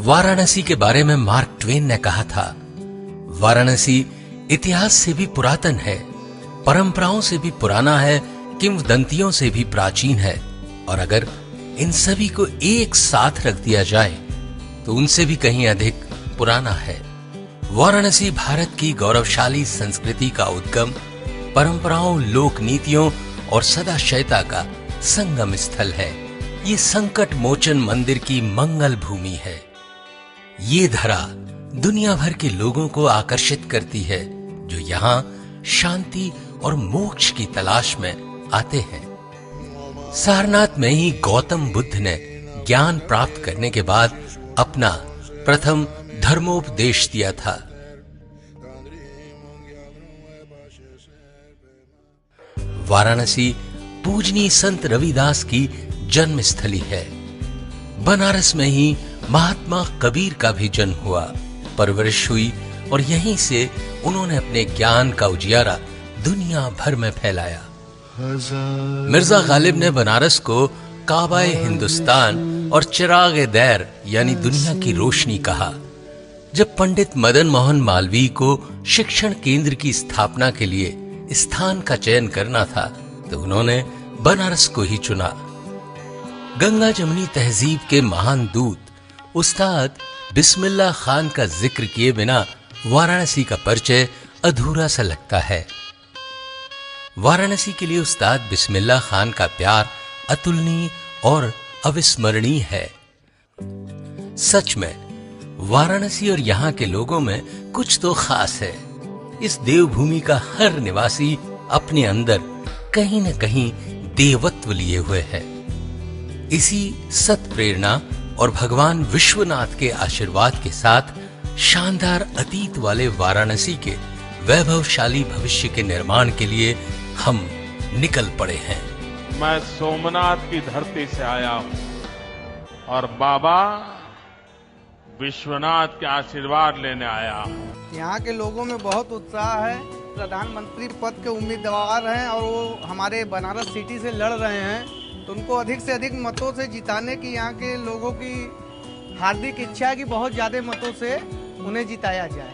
वाराणसी के बारे में मार्क ट्वेन ने कहा था, वाराणसी इतिहास से भी पुरातन है, परंपराओं से भी पुराना है, किंवदंतियों से भी प्राचीन है, और अगर इन सभी को एक साथ रख दिया जाए तो उनसे भी कहीं अधिक पुराना है। वाराणसी भारत की गौरवशाली संस्कृति का उद्गम, परंपराओं, लोक नीतियों और सदाशयता का संगम स्थल है। ये संकट मोचन मंदिर की मंगल भूमि है। ये धरा दुनिया भर के लोगों को आकर्षित करती है जो यहाँ शांति और मोक्ष की तलाश में आते हैं। सारनाथ में ही गौतम बुद्ध ने ज्ञान प्राप्त करने के बाद अपना प्रथम धर्मोपदेश दिया था। वाराणसी पूजनीय संत रविदास की जन्मस्थली है। बनारस में ही महात्मा कबीर का भी जन्म हुआ, परवरिश हुई और यहीं से उन्होंने अपने ज्ञान का उजियारा दुनिया भर में फैलाया। मिर्जा गालिब ने बनारस को काबाए हिंदुस्तान और चिरागे दैर यानी दुनिया की रोशनी कहा। जब पंडित मदन मोहन मालवीय को शिक्षण केंद्र की स्थापना के लिए स्थान का चयन करना था तो उन्होंने बनारस को ही चुना। गंगा जमुनी तहजीब के महान दूत उस्ताद बिस्मिल्लाह खान का जिक्र किए बिना वाराणसी का परिचय अधूरा सा लगता है। वाराणसी के लिए उस्ताद बिस्मिल्लाह खान का प्यार अतुलनीय और अविस्मरणीय है। सच में वाराणसी और यहाँ के लोगों में कुछ तो खास है। इस देवभूमि का हर निवासी अपने अंदर कहीं न कहीं देवत्व लिए हुए है। इसी सत प्रेरणा और भगवान विश्वनाथ के आशीर्वाद के साथ शानदार अतीत वाले वाराणसी के वैभवशाली भविष्य के निर्माण के लिए हम निकल पड़े हैं। मैं सोमनाथ की धरती से आया हूं और बाबा विश्वनाथ के आशीर्वाद लेने आया हूं। यहाँ के लोगों में बहुत उत्साह है। प्रधानमंत्री पद के उम्मीदवार हैं और वो हमारे बनारस सिटी से लड़ रहे हैं, तो उनको अधिक से अधिक मतों से जिताने की यहाँ के लोगों की हार्दिक इच्छा है कि बहुत ज्यादा मतों से उन्हें जिताया जाए।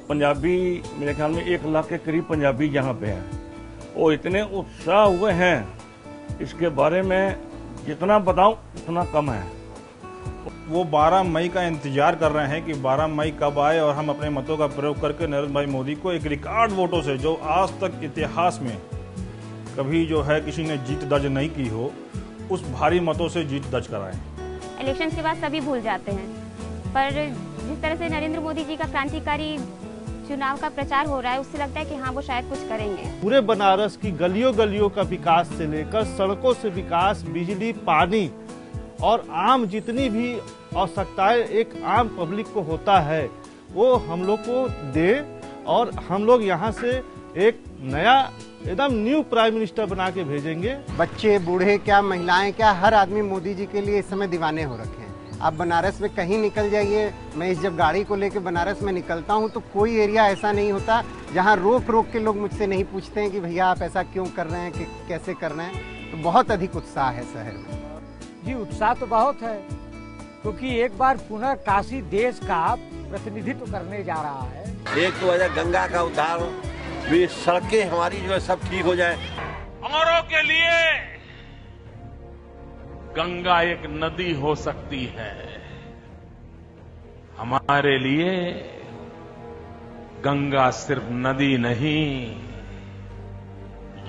पंजाबी मेरे ख्याल में 1 लाख के करीब पंजाबी यहाँ पे हैं। वो इतने उत्साह हुए हैं, इसके बारे में जितना बताऊं उतना कम है। वो 12 मई का इंतजार कर रहे हैं कि 12 मई कब आए और हम अपने मतों का प्रयोग करके नरेंद्र भाई मोदी को एक रिकॉर्ड वोटों से, जो आज तक इतिहास में कभी जो है किसी ने जीत दर्ज नहीं की हो, उस भारी मतों से जीत दर्ज कराएं। इलेक्शन के बाद सभी भूल जाते हैं, पर जिस तरह से नरेंद्र मोदी जी का क्रांतिकारी चुनाव का प्रचार हो रहा है, उससे लगता है कि हाँ वो शायद कुछ करेंगे। पूरे बनारस की गलियों गलियों का विकास से लेकर सड़कों से विकास, बिजली, पानी और आम जितनी भी आवश्यकताएं एक आम पब्लिक को होता है वो हम लोग को दे, और हम लोग यहाँ से एक नया एकदम न्यू प्राइम मिनिस्टर बना के भेजेंगे। बच्चे, बूढ़े क्या, महिलाएं क्या, हर आदमी मोदी जी के लिए इस समय दीवाने हो रखे हैं। आप बनारस में कहीं निकल जाइए, मैं जब गाड़ी को लेकर बनारस में निकलता हूँ तो कोई एरिया ऐसा नहीं होता जहाँ रोक रोक के लोग मुझसे नहीं पूछते हैं कि भैया आप ऐसा क्यों कर रहे हैं, कि कैसे कर रहे हैं। तो बहुत अधिक उत्साह है शहर में। जी उत्साह तो बहुत है, क्योंकि एक बार पुनः काशी देश का प्रतिनिधित्व करने जा रहा है। एक तो वजह गंगा का उद्धार हो, भी सड़कें हमारी जो है सब ठीक हो जाए। औरों के लिए गंगा एक नदी हो सकती है, हमारे लिए गंगा सिर्फ नदी नहीं,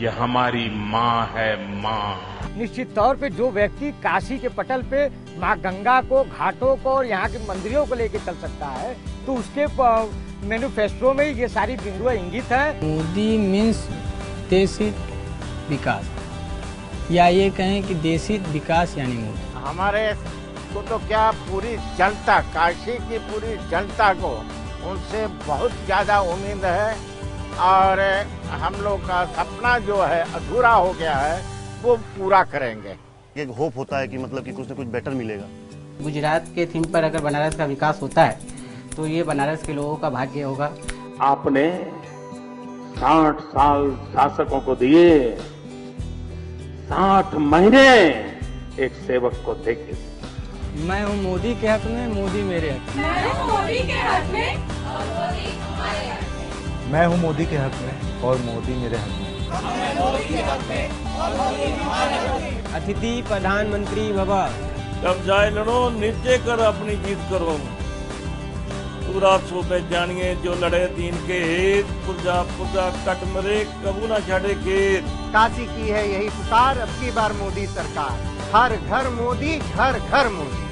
ये हमारी माँ है, माँ। निश्चित तौर पे जो व्यक्ति काशी के पटल पे माँ गंगा को, घाटों को और यहाँ के मंदिरों को लेके चल सकता है, तो उसके मैनिफेस्टो में ये सारी बिंदुएं इंगित है। मोदी मीन्स देशी विकास, या ये कहें कि देशी विकास यानी मोदी। हमारे को तो क्या पूरी जनता, काशी की पूरी जनता को उनसे बहुत ज्यादा उम्मीद है, और हम लोग का सपना जो है अधूरा हो गया है वो पूरा करेंगे। एक होप होता है कि मतलब कि कुछ न कुछ बेटर मिलेगा। गुजरात के थीम पर अगर बनारस का विकास होता है तो ये बनारस के लोगों का भाग्य होगा। आपने 60 साल शासकों को दिए, 60 महीने एक सेवक को देखे। मैं हूँ मोदी के हक में, मोदी मेरे हक में। मैं हूँ मोदी के हक में और मोदी हमारे हक में। मैं हूँ मोदी के हक में और मोदी मेरे हक में। अतिथि प्रधानमंत्री बाबा। जब जाए लड़ो नीचे कर अपनी जीत करो। पूरा सोपे जानिए जो लड़े दीन के हित, पुरजा पुरजा कट मरे कबू ना छाड़े खेत। काशी की है यही पुकार, अब की बार मोदी सरकार, हर घर मोदी, घर घर मोदी।